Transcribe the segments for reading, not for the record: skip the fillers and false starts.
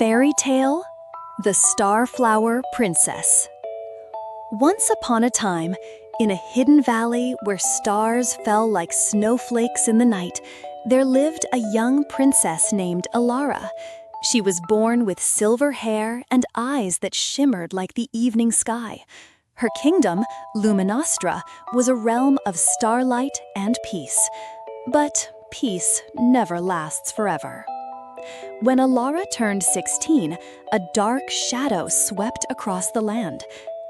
Fairy Tale: The Starflower Princess. Once upon a time, in a hidden valley where stars fell like snowflakes in the night, there lived a young princess named Alara. She was born with silver hair and eyes that shimmered like the evening sky. Her kingdom, Luminostra, was a realm of starlight and peace. But peace never lasts forever. When Alara turned 16, a dark shadow swept across the land.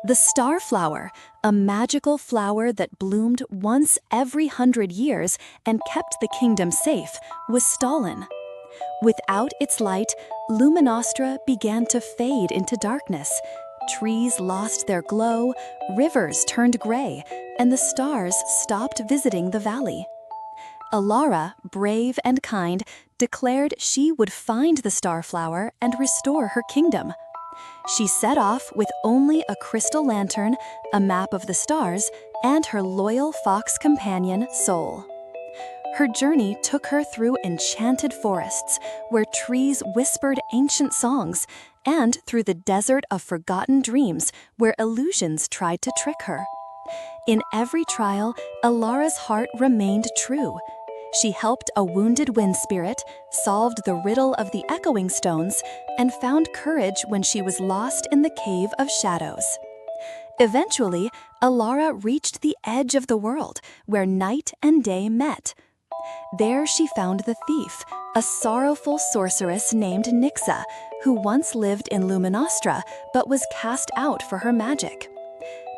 The Starflower, a magical flower that bloomed once every 100 years and kept the kingdom safe, was stolen. Without its light, Luminostra began to fade into darkness. Trees lost their glow, rivers turned gray, and the stars stopped visiting the valley. Alara, brave and kind, declared she would find the Starflower and restore her kingdom. She set off with only a crystal lantern, a map of the stars, and her loyal fox companion, Soul. Her journey took her through enchanted forests, where trees whispered ancient songs, and through the desert of forgotten dreams, where illusions tried to trick her. In every trial, Alara's heart remained true. She helped a wounded wind spirit, solved the riddle of the echoing stones, and found courage when she was lost in the cave of shadows. Eventually, Alara reached the edge of the world, where night and day met. There she found the thief, a sorrowful sorceress named Nixa, who once lived in Luminostra but was cast out for her magic.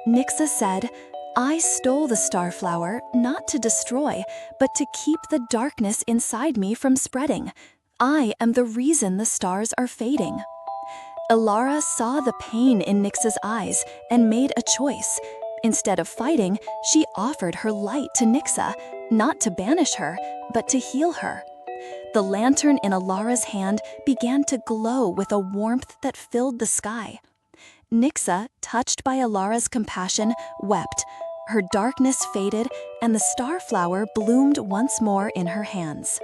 Nixa said, "I stole the Starflower not to destroy, but to keep the darkness inside me from spreading. I am the reason the stars are fading." Alara saw the pain in Nixa's eyes and made a choice. Instead of fighting, she offered her light to Nixa, not to banish her, but to heal her. The lantern in Alara's hand began to glow with a warmth that filled the sky. Nixa, touched by Alara's compassion, wept. Her darkness faded, and the Starflower bloomed once more in her hands.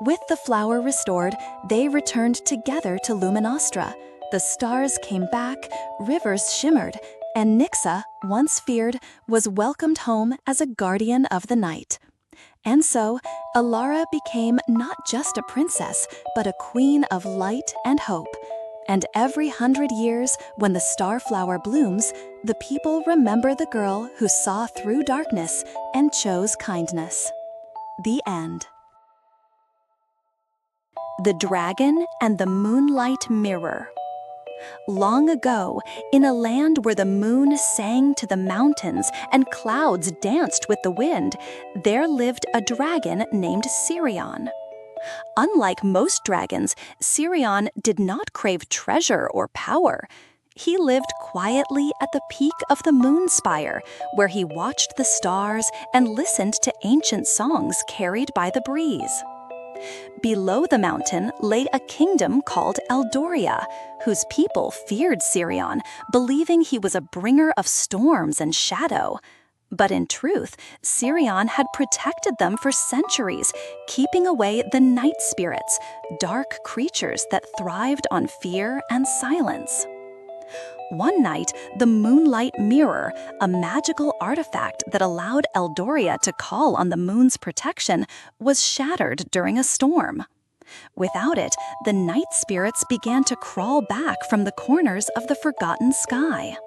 With the flower restored, they returned together to Luminostra. The stars came back, rivers shimmered, and Nixa, once feared, was welcomed home as a guardian of the night. And so, Alara became not just a princess, but a queen of light and hope. And every 100 years, when the Starflower blooms, the people remember the girl who saw through darkness and chose kindness. The end. The Dragon and the Moonlight Mirror. Long ago, in a land where the moon sang to the mountains and clouds danced with the wind, there lived a dragon named Sirion. Unlike most dragons, Sirion did not crave treasure or power. He lived quietly at the peak of the moon spire, where he watched the stars and listened to ancient songs carried by the breeze. Below the mountain lay a kingdom called Eldoria, whose people feared Sirion, believing he was a bringer of storms and shadow. But in truth, Sirion had protected them for centuries, keeping away the night spirits, dark creatures that thrived on fear and silence. One night, the Moonlight Mirror, a magical artifact that allowed Eldoria to call on the moon's protection, was shattered during a storm. Without it, the night spirits began to crawl back from the corners of the forgotten sky.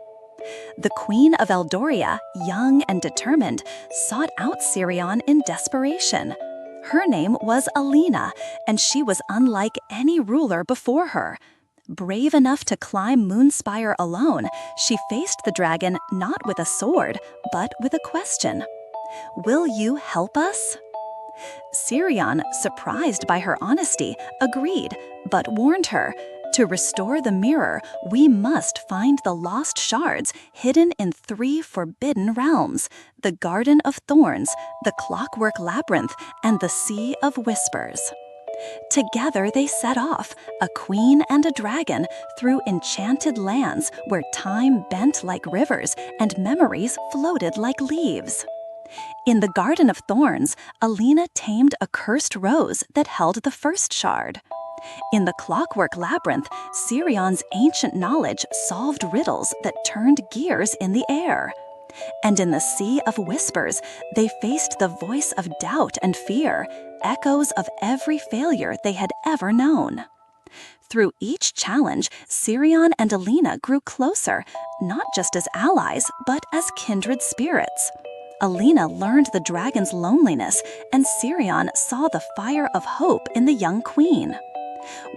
The Queen of Eldoria, young and determined, sought out Sirion in desperation. Her name was Alina, and she was unlike any ruler before her. Brave enough to climb Moonspire alone, she faced the dragon not with a sword, but with a question. "Will you help us?" Sirion, surprised by her honesty, agreed, but warned her, "To restore the mirror, we must find the lost shards hidden in 3 forbidden realms: the Garden of Thorns, the Clockwork Labyrinth, and the Sea of Whispers." Together they set off, a queen and a dragon, through enchanted lands where time bent like rivers and memories floated like leaves. In the Garden of Thorns, Alina tamed a cursed rose that held the first shard. In the clockwork labyrinth, Sirion's ancient knowledge solved riddles that turned gears in the air. And in the sea of whispers, they faced the voice of doubt and fear, echoes of every failure they had ever known. Through each challenge, Sirion and Alina grew closer, not just as allies, but as kindred spirits. Alina learned the dragon's loneliness, and Sirion saw the fire of hope in the young queen.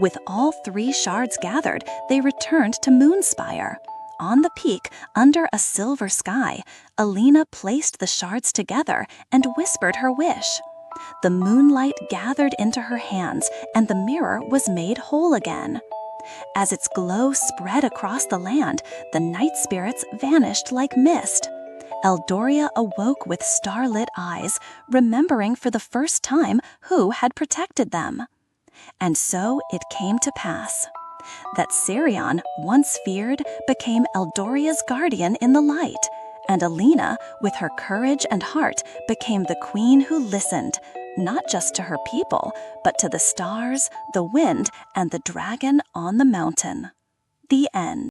With all 3 shards gathered, they returned to Moonspire. On the peak, under a silver sky, Alina placed the shards together and whispered her wish. The moonlight gathered into her hands, and the mirror was made whole again. As its glow spread across the land, the night spirits vanished like mist. Eldoria awoke with starlit eyes, remembering for the first time who had protected them. And so it came to pass that Sirion, once feared, became Eldoria's guardian in the light, and Alina, with her courage and heart, became the queen who listened, not just to her people, but to the stars, the wind, and the dragon on the mountain. The end.